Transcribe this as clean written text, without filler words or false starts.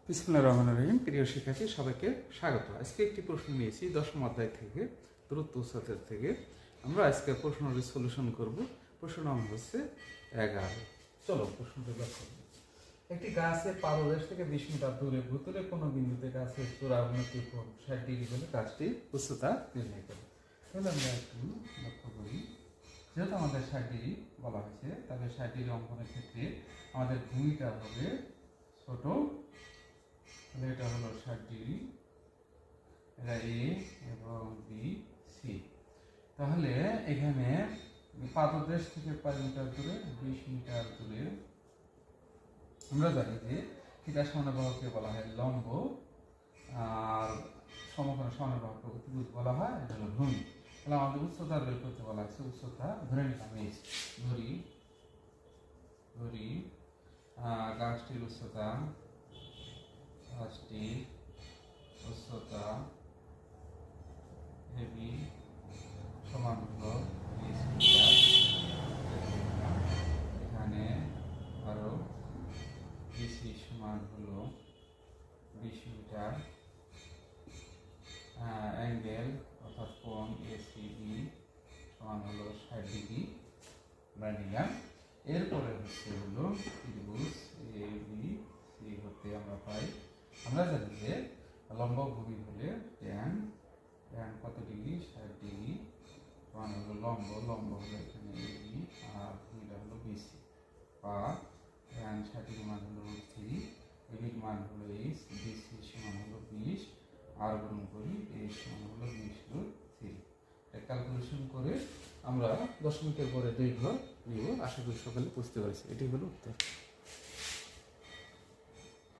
বিসমিল্লাহির রহমানির রহিম। প্রিয় শিক্ষার্থী, সবাইকে স্বাগত। আজকে একটি প্রশ্ন নিয়েছি দশম অধ্যায় থেকে, দূরত্ব উচ্চতার থেকে। আমরা আজকে প্রশ্নটির সলিউশন করব। প্রশ্ন নম্বর হচ্ছে 11। চলো প্রশ্নটি লক্ষ্য করি। একটি গাছের পাদদেশ থেকে 20 মিটার দূরে ভূতলে কোনো বিন্দুতে গাছের চূড়া উন্নতি কোণ 60 ডিগ্রি হলে গাছটির উচ্চতা নির্ণয় করো। তাহলে আমরা একটু লক্ষ্য করি। যেহেতু আমাদের 60 ডিগ্রি বলা হয়েছে, তাহলে 60 ডিগ্রি অঙ্কনের ক্ষেত্রে আমাদের ভূমিটা হবে ছোট। তাহলে এটা হলো 60 ডিগ্রি, এটা এ এবং বি সি। তাহলে এখানে পাদদেশ থেকে 5 মিটার দূরে 20 মিটার দূরে আমরা জানি যে থিটা সমানুবাহুকে বলা হয় লম্ব, আর সমকোণ সমানুবাহুকে অতিভুজ বলা হয়, এটা হলো ভূমি। তাহলে আমাদের উচ্চতা বের করতে বলা হয়েছে। উচ্চতা ধরে নিলাম এইচ, ধরি গাছটির উচ্চতা এবি সমান হলো 20 মিটার। এখানে আরো বিসি সমান হলো 20 মিটার। অ্যাঙ্গেল অর্থাৎ কোণ এসিবি সমান হলো 60 ডিগ্রি নিলাম। এরপরে হলো ত্রিভুজ এ বি সি হতে আমরা পাই, আমরা জানি যে লম্ব ভূমি হলে ট্যান কত ডিগ্রি, 60 ডিগ্রি সমান হলো লম্ব হলো এখানে এবি আর ভূমিটা হলো বিসি, বা ট্যান 60 ডিগ্রি মান হলো √3, এবির মান হলো এইচ, বিসি সমান হলো 20 আর গুণ করি এইচ সমান হলো 20√3। ক্যালকুলেশন করে আমরা দশমিকের পরে দৈর্ঘ্য নিব। আশা করি সকলে বুঝতে পারছি। এটি হলো উত্তর।